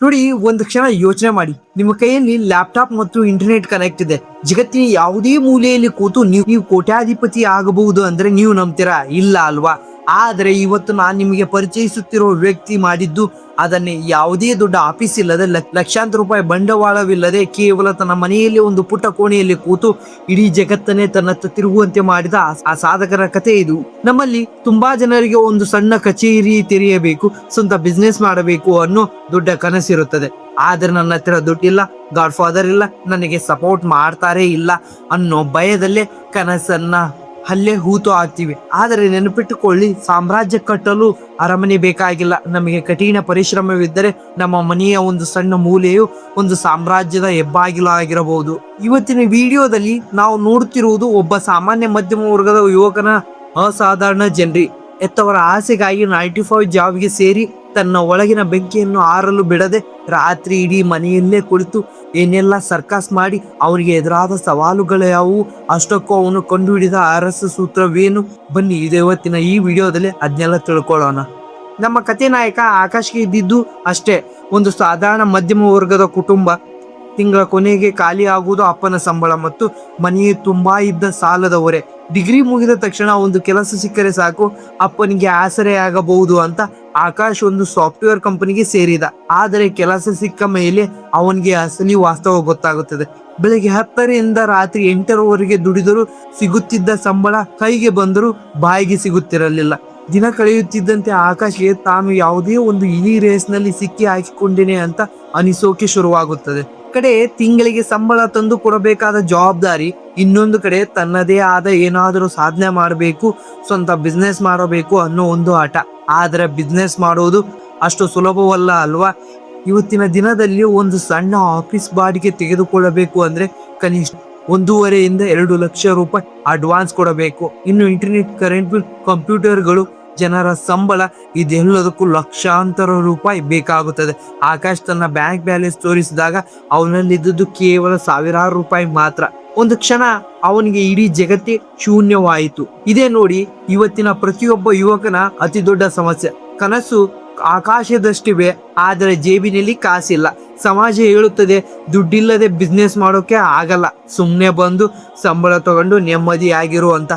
ನೋಡಿ, ಒಂದು ಕ್ಷಣ ಯೋಚನೆ ಮಾಡಿ. ನಿಮ್ಮ ಕೈಯಲ್ಲಿ ಲ್ಯಾಪ್ಟಾಪ್ ಮತ್ತು ಇಂಟರ್ನೆಟ್ ಕನೆಕ್ಟ್ ಇದೆ. ಜಗತ್ತಿನ ಯಾವುದೇ ಮೂಲೆಯಲ್ಲಿ ಕೂತು ನೀವು ಕೋಟ್ಯಾಧಿಪತಿ ಆಗಬಹುದು ಅಂದ್ರೆ ನೀವು ನಂಬ್ತೀರಾ? ಇಲ್ಲ ಅಲ್ವಾ? ಆದರೆ ಇವತ್ತು ನಾನು ನಿಮಗೆ ಪರಿಚಯಿಸುತ್ತಿರೋ ವ್ಯಕ್ತಿ ಮಾಡಿದ್ದು ಅದನ್ನೇ. ಯಾವುದೇ ದೊಡ್ಡ ಆಫೀಸ್ ಇಲ್ಲದೆ, ಲಕ್ಷಾಂತರ ರೂಪಾಯಿ ಬಂಡವಾಳವಿಲ್ಲದೆ, ಕೇವಲ ತನ್ನ ಮನೆಯಲ್ಲಿ ಒಂದು ಪುಟ್ಟ ಕೋಣೆಯಲ್ಲಿ ಕೂತು ಇಡೀ ಜಗತ್ತನ್ನೇ ತನ್ನತ್ತ ತಿರುಗುವಂತೆ ಮಾಡಿದ ಆ ಸಾಧಕರ ಕಥೆ ಇದು. ನಮ್ಮಲ್ಲಿ ತುಂಬಾ ಜನರಿಗೆ ಒಂದು ಸಣ್ಣ ಕಚೇರಿ ತೆರೆಯಬೇಕು, ಸ್ವಂತ ಬಿಸ್ನೆಸ್ ಮಾಡಬೇಕು ಅನ್ನೋ ದೊಡ್ಡ ಕನಸಿರುತ್ತದೆ. ಆದ್ರೆ ನನ್ನ ಹತ್ರ ದುಡ್ಡಿಲ್ಲ, ಗಾಡ್ ಫಾದರ್ ಇಲ್ಲ, ನನಗೆ ಸಪೋರ್ಟ್ ಮಾಡ್ತಾರೆ ಇಲ್ಲ ಅನ್ನೋ ಭಯದಲ್ಲೇ ಕನಸನ್ನ ಅಲ್ಲೇ ಹೂತು ಹಾಕ್ತೀವಿ. ಆದರೆ ನೆನಪಿಟ್ಟುಕೊಳ್ಳಿ, ಸಾಮ್ರಾಜ್ಯ ಕಟ್ಟಲು ಅರಮನೆ ಬೇಕಾಗಿಲ್ಲ. ನಮಗೆ ಕಠಿಣ ಪರಿಶ್ರಮವಿದ್ದರೆ ನಮ್ಮ ಮನೆಯ ಒಂದು ಸಣ್ಣ ಮೂಲೆಯು ಒಂದು ಸಾಮ್ರಾಜ್ಯದ ಹೆಬ್ಬಾಗಿಲು ಆಗಿರಬಹುದು. ಇವತ್ತಿನ ವಿಡಿಯೋದಲ್ಲಿ ನಾವು ನೋಡುತ್ತಿರುವುದು ಒಬ್ಬ ಸಾಮಾನ್ಯ ಮಧ್ಯಮ ವರ್ಗದ ಯುವಕನ ಅಸಾಧಾರಣ ಜರ್ನಿ. ಎತ್ತವರ ಆಸೆಗಾಗಿ 95 ಜಾಬ್ಗೆ ಸೇರಿ ತನ್ನ ಒಳಗಿನ ಬೆಂಕಿಯನ್ನು ಆರಲು ಬಿಡದೆ ರಾತ್ರಿ ಇಡೀ ಮನೆಯಲ್ಲೇ ಕುಳಿತು ಏನೆಲ್ಲ ಸರ್ಕಸ್ ಮಾಡಿ ಅವರಿಗೆ ಎದುರಾದ ಸವಾಲುಗಳು ಯಾವುವು, ಅಷ್ಟಕ್ಕೂ ಅವನು ಕಂಡುಹಿಡಿದ ಅರಸ ಸೂತ್ರವೇನು? ಬನ್ನಿ ಇವತ್ತಿನ ಈ ವಿಡಿಯೋದಲ್ಲಿ ಅದನ್ನೆಲ್ಲ ತಿಳ್ಕೊಳ್ಳೋಣ. ನಮ್ಮ ಕಥೆ ನಾಯಕ ಆಕಾಶ್ಗೆ ಇದ್ದಿದ್ದು ಅಷ್ಟೇ ಒಂದು ಸಾಧಾರಣ ಮಧ್ಯಮ ವರ್ಗದ ಕುಟುಂಬ. ತಿಂಗಳ ಕೊನೆಗೆ ಖಾಲಿ ಆಗುವುದು ಅಪ್ಪನ ಸಂಬಳ ಮತ್ತು ಮನೆಯೇ ತುಂಬಾ ಇದ್ದ ಸಾಲದ ಹೊರೆ. ಡಿಗ್ರಿ ಮುಗಿದ ತಕ್ಷಣ ಒಂದು ಕೆಲಸ ಸಿಕ್ಕರೆ ಸಾಕು, ಅಪ್ಪನಿಗೆ ಆಸರೆ ಆಗಬಹುದು ಅಂತ ಆಕಾಶ್ ಒಂದು ಸಾಫ್ಟ್ವೇರ್ ಕಂಪನಿಗೆ ಸೇರಿದ. ಆದರೆ ಕೆಲಸ ಸಿಕ್ಕ ಮೇಲೆ ಅವನಿಗೆ ಅಸಲಿ ವಾಸ್ತವ ಗೊತ್ತಾಗುತ್ತದೆ. ಬೆಳಗ್ಗೆ 10ರಿಂದ ರಾತ್ರಿ 8ರವರೆಗೆ ದುಡಿದರೂ ಸಿಗುತ್ತಿದ್ದ ಸಂಬಳ ಕೈಗೆ ಬಂದರೂ ಬಾಯಿಗೆ ಸಿಗುತ್ತಿರಲಿಲ್ಲ. ದಿನ ಕಳೆಯುತ್ತಿದ್ದಂತೆ ಆಕಾಶ್ಗೆ ತಾನು ಯಾವುದೇ ಒಂದು ಇಲಿ ರೇಸ್ನಲ್ಲಿ ಸಿಕ್ಕಿ ಹಾಕಿಕೊಂಡೇನೆ ಅಂತ ಅನಿಸೋಕೆ ಶುರುವಾಗುತ್ತದೆ. ಕಡೆ ತಿಂಗಳಿಗೆ ಸಂಬಳ ತಂದು ಕೊಡಬೇಕಾದ ಜವಾಬ್ದಾರಿ, ಇನ್ನೊಂದು ಕಡೆ ತನ್ನದೇ ಆದ ಏನಾದರೂ ಸಾಧನೆ ಮಾಡಬೇಕು, ಸ್ವಂತ ಬಿಸ್ನೆಸ್ ಮಾಡಬೇಕು ಅನ್ನೋ ಒಂದು ಆಟ. ಆದರೆ ಬಿಸ್ನೆಸ್ ಮಾಡೋದು ಅಷ್ಟು ಸುಲಭವಲ್ಲ ಅಲ್ವಾ? ಇವತ್ತಿನ ದಿನದಲ್ಲಿ ಒಂದು ಸಣ್ಣ ಆಫೀಸ್ ಬಾಡಿಗೆ ತೆಗೆದುಕೊಳ್ಳಬೇಕು ಅಂದ್ರೆ ಕನಿಷ್ಠ 1.5 ರಿಂದ 2 ಲಕ್ಷ ರೂಪಾಯಿ ಅಡ್ವಾನ್ಸ್ ಕೊಡಬೇಕು. ಇನ್ನು ಇಂಟರ್ನೆಟ್, ಕರೆಂಟ್ ಬಿಲ್, ಕಂಪ್ಯೂಟರ್ಗಳು, ಜನರ ಸಂಬಳ, ಇದೆಲ್ಲದಕ್ಕೂ ಲಕ್ಷಾಂತರ ರೂಪಾಯಿ ಬೇಕಾಗುತ್ತದೆ. ಆಕಾಶ್ ತನ್ನ ಬ್ಯಾಂಕ್ ಬ್ಯಾಲೆನ್ಸ್ ತೋರಿಸಿದಾಗ ಅವನಲ್ಲಿದ್ದುದು ಕೇವಲ ಸಾವಿರಾರು ರೂಪಾಯಿ ಮಾತ್ರ. ಒಂದು ಕ್ಷಣ ಅವನಿಗೆ ಇಡೀ ಜಗತ್ತೇ ಶೂನ್ಯವಾಯಿತು. ಇದೇ ನೋಡಿ ಇವತ್ತಿನ ಪ್ರತಿಯೊಬ್ಬ ಯುವಕನ ಅತಿ ದೊಡ್ಡ ಸಮಸ್ಯೆ. ಕನಸು ಆಕಾಶದಷ್ಟಿವೆ, ಆದರೆ ಜೇಬಿನಲ್ಲಿ ಕಾಸಿಲ್ಲ. ಸಮಾಜ ಹೇಳುತ್ತದೆ ದುಡ್ಡಿಲ್ಲದೆ ಬಿಸ್ನೆಸ್ ಮಾಡೋಕೆ ಆಗಲ್ಲ, ಸುಮ್ಮನೆ ಬಂದು ಸಂಬಳ ತಗೊಂಡು ನೆಮ್ಮದಿಯಾಗಿರು ಅಂತ.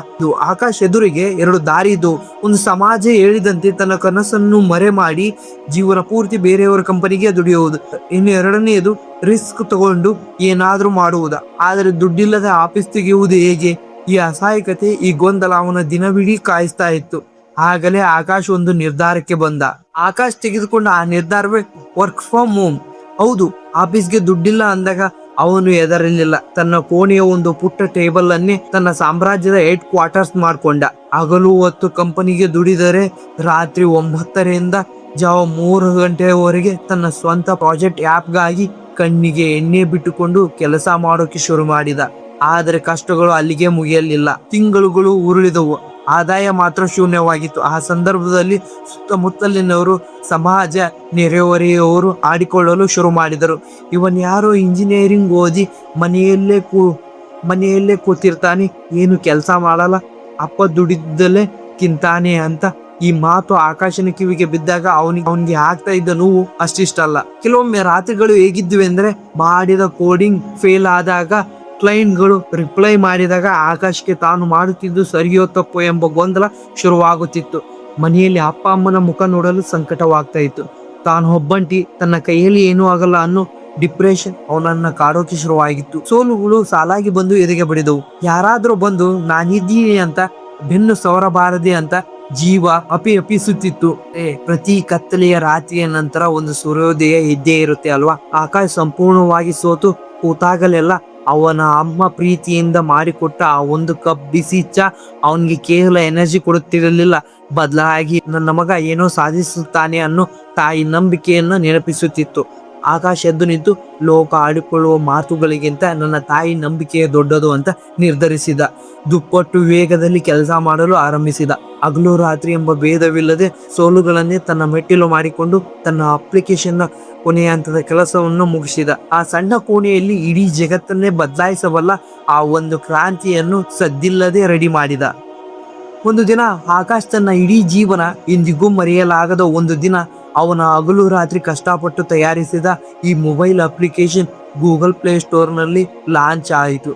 ಆಕಾಶ್ ಎದುರಿಗೆ 2 ದಾರಿ ಇದ್ದು. ಒಂದು ಸಮಾಜ ಹೇಳಿದಂತೆ ತನ್ನ ಕನಸನ್ನು ಮರೆ ಮಾಡಿ ಜೀವನ ಪೂರ್ತಿ ಬೇರೆಯವರ ಕಂಪನಿಗೆ ದುಡಿಯುವುದು. ಇನ್ನು 2ನೇದು ರಿಸ್ಕ್ ತಗೊಂಡು ಏನಾದ್ರೂ ಮಾಡುವುದ. ಆದರೆ ದುಡ್ಡಿಲ್ಲದೆ ಆಫೀಸ್ ತೆಗೆಯುವುದು ಹೇಗೆ? ಈ ಅಸಹಾಯಕತೆ, ಈ ಗೊಂದಲ ಅವನ ದಿನವಿಡೀ ಕಾಯಿಸ್ತಾ ಇತ್ತು. ಆಗಲೇ ಆಕಾಶ್ ಒಂದು ನಿರ್ಧಾರಕ್ಕೆ ಬಂದ. ಆಕಾಶ್ ತೆಗೆದುಕೊಂಡ ಆ ನಿರ್ಧಾರವೇ ವರ್ಕ್ ಫ್ರಮ್ ಹೋಮ್. ಹೌದು, ಆಫೀಸ್ಗೆ ದುಡ್ಡಿಲ್ಲ ಅಂದಾಗ ಅವನು ಹೆದರಲಿಲ್ಲ. ತನ್ನ ಕೋಣೆಯ ಒಂದು ಪುಟ್ಟ ಟೇಬಲ್ ಅನ್ನೇ ತನ್ನ ಸಾಮ್ರಾಜ್ಯದ ಹೆಡ್ ಕ್ವಾರ್ಟರ್ಸ್ ಮಾಡ್ಕೊಂಡ. ಹಗಲು ಹೊತ್ತು ಕಂಪನಿಗೆ ದುಡಿದರೆ ರಾತ್ರಿ 9ರಿಂದ ಜಾವ 3 ಗಂಟೆಯವರೆಗೆ ತನ್ನ ಸ್ವಂತ ಪ್ರಾಜೆಕ್ಟ್ ಆ್ಯಪ್ಗಾಗಿ ಕಣ್ಣಿಗೆ ಎಣ್ಣೆ ಬಿಟ್ಟುಕೊಂಡು ಕೆಲಸ ಮಾಡೋಕೆ ಶುರು ಮಾಡಿದ. ಆದರೆ ಕಷ್ಟಗಳು ಅಲ್ಲಿಗೆ ಮುಗಿಯಲಿಲ್ಲ. ತಿಂಗಳುಗಳು ಉರುಳಿದವು, ಆದಾಯ ಮಾತ್ರ ಶೂನ್ಯವಾಗಿತ್ತು. ಆ ಸಂದರ್ಭದಲ್ಲಿ ಸುತ್ತಮುತ್ತಲಿನವರು, ಸಮಾಜ, ನೆರೆಹೊರೆಯವರು ಆಡಿಕೊಳ್ಳಲು ಶುರು ಮಾಡಿದರು. ಇವನ್ ಯಾರೋ ಇಂಜಿನಿಯರಿಂಗ್ ಓದಿ ಮನೆಯಲ್ಲೇ ಕೂತಿರ್ತಾನೆ, ಏನು ಕೆಲಸ ಮಾಡಲ್ಲ, ಅಪ್ಪ ದುಡಿದಲ್ಲೇ ಕಿಂತಾನೆ ಅಂತ. ಈ ಮಾತು ಆಕಾಶನ ಕಿವಿಗೆ ಬಿದ್ದಾಗ ಅವನಿಗೆ ಆಗ್ತಾ ಇದ್ದ ನೋವು ಅಷ್ಟಿಷ್ಟಲ್ಲ. ಕೆಲವೊಮ್ಮೆ ರಾತ್ರಿಗಳು ಹೇಗಿದ್ವಿ ಅಂದ್ರೆ, ಮಾಡಿದ ಕೋಡಿಂಗ್ ಫೇಲ್ ಆದಾಗ, ಕ್ಲೈಂಟ್ಗಳು ರಿಪ್ಲೈ ಮಾಡಿದಾಗ ಆಕಾಶ್ಗೆ ತಾನು ಮಾಡುತ್ತಿದ್ದು ಸರಿಯೋ ತಪ್ಪೋ ಎಂಬ ಗೊಂದಲ ಶುರುವಾಗುತ್ತಿತ್ತು. ಮನೆಯಲ್ಲಿ ಅಪ್ಪ ಅಮ್ಮನ ಮುಖ ನೋಡಲು ಸಂಕಟವಾಗ್ತಾ ಇತ್ತು. ತಾನು ಒಬ್ಬಂಟಿ, ತನ್ನ ಕೈಯಲ್ಲಿ ಏನೂ ಆಗಲ್ಲ ಅನ್ನೋ ಡಿಪ್ರೆಷನ್ ಅವನನ್ನ ಕಾಡೋಕೆ ಶುರುವಾಗಿತ್ತು. ಸೋಲುಗಳು ಸಾಲಾಗಿ ಬಂದು ಎದೆಗೆ ಬಡಿದವು. ಯಾರಾದ್ರೂ ಬಂದು ನಾನಿದ್ದೀನಿ ಅಂತ ಬೆನ್ನು ಸವರಬಾರದೆ ಅಂತ ಜೀವ ಅಪಿಸುತ್ತಿತ್ತು. ಪ್ರತಿ ಕತ್ತಲೆಯ ರಾತ್ರಿಯ ನಂತರ ಒಂದು ಸೂರ್ಯೋದಯ ಇದ್ದೇ ಇರುತ್ತೆ ಅಲ್ವಾ? ಆಕಾಶ್ ಸಂಪೂರ್ಣವಾಗಿ ಸೋತು ಕೂತಾಗಲೆಲ್ಲ ಅವನ ಅಮ್ಮ ಪ್ರೀತಿಯಿಂದ ಮಾಡಿಕೊಟ್ಟ ಆ ಒಂದು ಕಪ್ ಬಿಸಿ ಚಾ ಅವನಿಗೆ ಕೇವಲ ಎನರ್ಜಿ ಕೊಡುತ್ತಿರಲಿಲ್ಲ, ಬದಲಾಗಿ ನನ್ನ ಮಗ ಏನೋ ಸಾಧಿಸುತ್ತಾನೆ ಅನ್ನೋ ತಾಯಿ ನಂಬಿಕೆಯನ್ನ ನೆನಪಿಸುತ್ತಿತ್ತು. ಆಕಾಶ್ ಎದ್ದು ನಿಂತು ಲೋಕ ಆಡಿಕೊಳ್ಳುವ ಮಾತುಗಳಿಗಿಂತ ನನ್ನ ತಾಯಿ ನಂಬಿಕೆಯೇ ದೊಡ್ಡದು ಅಂತ ನಿರ್ಧರಿಸಿದ. ದುಪ್ಪಟ್ಟು ವೇಗದಲ್ಲಿ ಕೆಲಸ ಮಾಡಲು ಆರಂಭಿಸಿದ. ಹಗಲು ರಾತ್ರಿ ಎಂಬ ಭೇದವಿಲ್ಲದೆ ಸೋಲುಗಳನ್ನೇ ತನ್ನ ಮೆಟ್ಟಿಲು ಮಾಡಿಕೊಂಡು ತನ್ನ ಅಪ್ಲಿಕೇಶನ್ ಕೊನೆಯ ಹಂತದ ಕೆಲಸವನ್ನು ಮುಗಿಸಿದ. ಆ ಸಣ್ಣ ಕೋಣೆಯಲ್ಲಿ ಇಡೀ ಜಗತ್ತನ್ನೇ ಬದಲಾಯಿಸಬಲ್ಲ ಆ ಒಂದು ಕ್ರಾಂತಿಯನ್ನು ಸದ್ದಿಲ್ಲದೆ ರೆಡಿ ಮಾಡಿದ. ಒಂದು ದಿನ ಆಕಾಶ್ ತನ್ನ ಇಡೀ ಜೀವನ ಎಂದಿಗೂ ಮರೆಯಲಾಗದ ಒಂದು ದಿನ ಅವನ ಹಗಲು ರಾತ್ರಿ ಕಷ್ಟಪಟ್ಟು ತಯಾರಿಸಿದ ಈ ಮೊಬೈಲ್ ಅಪ್ಲಿಕೇಶನ್ ಗೂಗಲ್ ಪ್ಲೇ ಸ್ಟೋರ್ನಲ್ಲಿ ಲಾಂಚ್ ಆಯಿತು.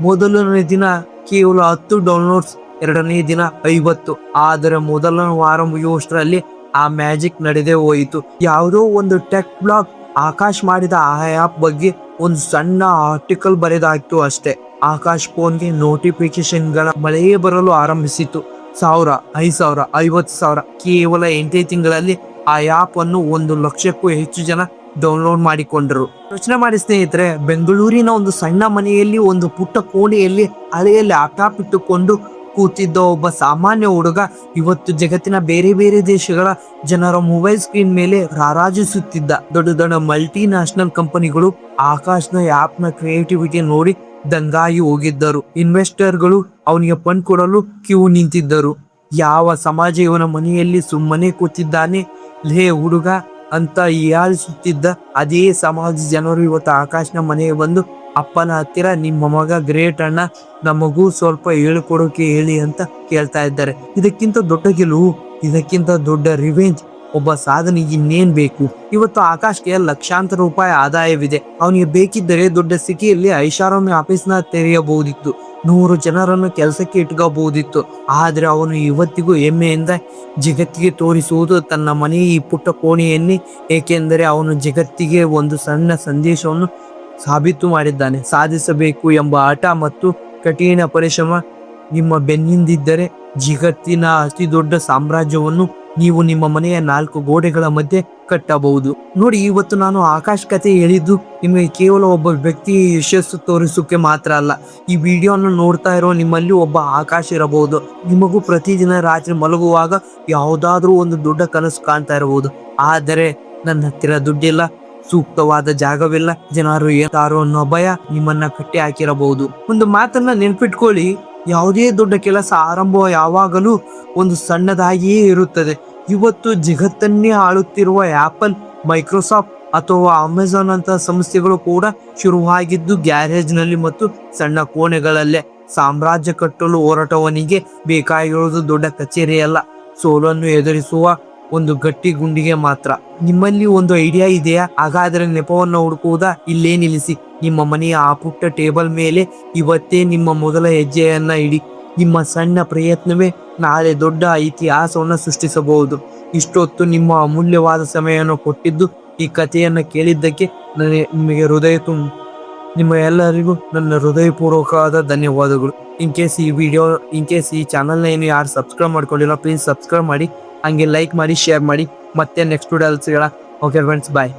ಮೊದಲನೇ ದಿನ ಕೇವಲ 10 ಡೌನ್ಲೋಡ್ಸ್, ಎರಡನೇ ದಿನ 50. ಆದರೆ ಮೊದಲ ವಾರ ಮುಗಿಯುವಷ್ಟರಲ್ಲಿ ಆ ಮ್ಯಾಜಿಕ್ ನಡೆದೇ ಹೋಯಿತು. ಯಾವುದೋ ಒಂದು ಟೆಕ್ ಬ್ಲಾಗ್ ಆಕಾಶ್ ಮಾಡಿದ ಆ ಆ್ಯಪ್ ಬಗ್ಗೆ ಒಂದು ಸಣ್ಣ ಆರ್ಟಿಕಲ್ ಬರೆದಾಯ್ತು ಅಷ್ಟೇ. ಆಕಾಶ್ ಫೋನ್ಗೆ ನೋಟಿಫಿಕೇಶನ್ಗಳ ಮಳೆಯೇ ಬರಲು ಆರಂಭಿಸಿತು. 1000, 5000, 50,000 ಕೇವಲ 8 ತಿಂಗಳಲ್ಲಿ ಆ ಆ್ಯಪ್ ಅನ್ನು 1 ಲಕ್ಷಕ್ಕೂ ಹೆಚ್ಚು ಜನ ಡೌನ್ಲೋಡ್ ಮಾಡಿಕೊಂಡರು. ಯೋಚನೆ ಮಾಡಿ ಸ್ನೇಹಿತರೆ, ಬೆಂಗಳೂರಿನ ಒಂದು ಸಣ್ಣ ಮನೆಯಲ್ಲಿ ಒಂದು ಪುಟ್ಟ ಕೋಣೆಯಲ್ಲಿ ಹಳೆಯ ಲ್ಯಾಪ್ಟಾಪ್ ಇಟ್ಟುಕೊಂಡು ಕೂತಿದ್ದ ಒಬ್ಬ ಸಾಮಾನ್ಯ ಹುಡುಗ ಇವತ್ತು ಜಗತ್ತಿನ ಬೇರೆ ಬೇರೆ ದೇಶಗಳ ಜನರ ಮೊಬೈಲ್ ಸ್ಕ್ರೀನ್ ಮೇಲೆ ರಾರಾಜಿಸುತ್ತಿದ್ದ. ದೊಡ್ಡ ದೊಡ್ಡ ಮಲ್ಟಿ ನ್ಯಾಷನಲ್ ಕಂಪನಿಗಳು ಆಕಾಶ್ನ ಆ್ಯಪ್ನ ಕ್ರಿಯೇಟಿವಿಟಿ ನೋಡಿ ದಂಗಾಗಿ ಹೋಗಿದ್ದರು. ಇನ್ವೆಸ್ಟರ್ಗಳು ಅವನಿಗೆ ಫಂಡ್ ಕೊಡಲು ಕ್ಯೂ ನಿಂತಿದ್ದರು. ಯಾವ ಸಮಾಜ ಇವನ ಮನೆಯಲ್ಲಿ ಸುಮ್ಮನೆ ಕೂತಿದ್ದಾನೆ ಲೇ ಹುಡುಗ ಅಂತ ಹೀಯಾಳಿಸುತ್ತಿದ್ದ ಅದೇ ಸಮಾಜ ಜನರು ಇವತ್ತು ಆಕಾಶ್ನ ಮನೆಗೆ ಬಂದು ಅಪ್ಪನ ಹತ್ತಿರ ನಿಮ್ಮ ಮಗ ಗ್ರೇಟ್ ಅಣ್ಣ, ನಮಗೂ ಸ್ವಲ್ಪ ಹೇಳ್ಕೊಡೋಕೆ ಹೇಳಿ ಅಂತ ಕೇಳ್ತಾ ಇದ್ದಾರೆ. ಇದಕ್ಕಿಂತ ದೊಡ್ಡ ಗೆಲುವು, ಇದಕ್ಕಿಂತ ದೊಡ್ಡ ರಿವೆಂಜ್, ಒಬ್ಬ ಸಾಧನೆಗೆ ಇನ್ನೇನ್ ಬೇಕು? ಇವತ್ತು ಆಕಾಶ್ಗೆ ಲಕ್ಷಾಂತರ ರೂಪಾಯಿ ಆದಾಯವಿದೆ. ಅವನಿಗೆ ಬೇಕಿದ್ದರೆ ದೊಡ್ಡ ಸಿಟಿಯಲ್ಲಿ ಐಷಾರಾಮಿ ಆಫೀಸ್ನ ತೆರೆಯಬಹುದಿತ್ತು, 100 ಜನರನ್ನು ಕೆಲಸಕ್ಕೆ ಇಟ್ಕೋಬಹುದಿತ್ತು. ಆದ್ರೆ ಅವನು ಇವತ್ತಿಗೂ ಹೆಮ್ಮೆಯಿಂದ ಜಗತ್ತಿಗೆ ತೋರಿಸುವುದು ತನ್ನ ಮನೆಯ ಈ ಪುಟ್ಟ ಕೋಣೆಯನ್ನೇ. ಏಕೆಂದರೆ ಅವನು ಜಗತ್ತಿಗೆ ಒಂದು ಸಣ್ಣ ಸಂದೇಶವನ್ನು ಸಾಬೀತು ಮಾಡಿದ್ದಾನೆ. ಸಾಧಿಸಬೇಕು ಎಂಬ ಹಠ ಮತ್ತು ಕಠಿಣ ಪರಿಶ್ರಮ ನಿಮ್ಮ ಬೆನ್ನಿಂದಿದ್ದರೆ ಜಗತ್ತಿನ ಅತಿ ದೊಡ್ಡ ಸಾಮ್ರಾಜ್ಯವನ್ನು ನೀವು ನಿಮ್ಮ ಮನೆಯ 4 ಗೋಡೆಗಳ ಮಧ್ಯೆ ಕಟ್ಟಬಹುದು. ನೋಡಿ, ಇವತ್ತು ನಾನು ಆಕಾಶ್ ಕತೆ ಹೇಳಿದ್ದು ನಿಮಗೆ ಕೇವಲ ಒಬ್ಬ ವ್ಯಕ್ತಿ ಯಶಸ್ಸು ತೋರಿಸೋಕೆ ಮಾತ್ರ ಅಲ್ಲ. ಈ ವಿಡಿಯೋನ ನೋಡ್ತಾ ಇರೋ ನಿಮ್ಮಲ್ಲಿ ಒಬ್ಬ ಆಕಾಶ್ ಇರಬಹುದು. ನಿಮಗೂ ಪ್ರತಿದಿನ ರಾತ್ರಿ ಮಲಗುವಾಗ ಯಾವುದಾದ್ರೂ ಒಂದು ದೊಡ್ಡ ಕನಸು ಕಾಣ್ತಾ ಇರಬಹುದು. ಆದರೆ ನನ್ನ ಹತ್ತಿರ ದುಡ್ಡಿಲ್ಲ, ಸೂಕ್ತವಾದ ಜಾಗವಿಲ್ಲ, ಜನರು ಏನಾರೋ ಅನ್ನೋ ಭಯ ನಿಮ್ಮನ್ನ ಕಟ್ಟಿ ಹಾಕಿರಬಹುದು. ಒಂದು ಮಾತನ್ನ ನೆನ್ಪಿಟ್ಕೊಳ್ಳಿ, ಯಾವುದೇ ದೊಡ್ಡ ಕೆಲಸ ಆರಂಭ ಯಾವಾಗಲೂ ಒಂದು ಸಣ್ಣದಾಗಿಯೇ ಇರುತ್ತದೆ. ಇವತ್ತು ಜಗತ್ತನ್ನೇ ಆಳುತ್ತಿರುವ ಆಪಲ್, ಮೈಕ್ರೋಸಾಫ್ಟ್ ಅಥವಾ ಅಮೆಜಾನ್ ಅಂತ ಸಂಸ್ಥೆಗಳು ಕೂಡ ಶುರುವಾಗಿದ್ದು ಗ್ಯಾರೇಜ್ನಲ್ಲಿ ಮತ್ತು ಸಣ್ಣ ಕೋಣೆಗಳಲ್ಲೇ. ಸಾಮ್ರಾಜ್ಯ ಕಟ್ಟಲು ಹೊರಟವನಿಗೆ ಬೇಕಾಗಿರುವುದು ದೊಡ್ಡ ಕಚೇರಿಯಲ್ಲ, ಸೋಲನ್ನು ಎದುರಿಸುವ ಒಂದು ಗಟ್ಟಿ ಗುಂಡಿಗೆ ಮಾತ್ರ. ನಿಮ್ಮಲ್ಲಿ ಒಂದು ಐಡಿಯಾ ಇದೆಯಾ? ಹಾಗಾದರೆ ನೆಪವನ್ನು ಹುಡುಕುವುದಾ? ಇಲ್ಲೇ ನಿಲ್ಲಿಸಿ. ನಿಮ್ಮ ಮನೆಯ ಆ ಪುಟ್ಟ ಟೇಬಲ್ ಮೇಲೆ ಇವತ್ತೇ ನಿಮ್ಮ ಮೊದಲ ಹೆಜ್ಜೆಯನ್ನ ಇಡಿ. ನಿಮ್ಮ ಸಣ್ಣ ಪ್ರಯತ್ನವೇ ನಾಳೆ ದೊಡ್ಡ ಇತಿಹಾಸವನ್ನು ಸೃಷ್ಟಿಸಬಹುದು. ಇಷ್ಟೊತ್ತು ನಿಮ್ಮ ಅಮೂಲ್ಯವಾದ ಸಮಯವನ್ನು ಕೊಟ್ಟಿದ್ದು ಈ ಕಥೆಯನ್ನು ಕೇಳಿದ್ದಕ್ಕೆ ನಿಮಗೆ ನಿಮ್ಮ ಎಲ್ಲರಿಗೂ ನನ್ನ ಹೃದಯಪೂರ್ವಕವಾದ ಧನ್ಯವಾದಗಳು. ಇನ್ ಕೇಸ್ ಈ ಚಾನಲ್ನ ಏನು ಯಾರು ಸಬ್ಸ್ಕ್ರೈಬ್ ಮಾಡ್ಕೊಂಡಿಲ್ಲ, ಪ್ಲೀಸ್ ಸಬ್ಸ್ಕ್ರೈಬ್ ಮಾಡಿ, ಹಂಗೆ ಲೈಕ್ ಮಾಡಿ, ಶೇರ್ ಮಾಡಿ. ಮತ್ತೆ ನೆಕ್ಸ್ಟ್ ವಿಡಿಯೋದಲ್ಲಿ ಸಿಗೋಣ. ಓಕೆ ಫ್ರೆಂಡ್ಸ್, ಬಾಯ್.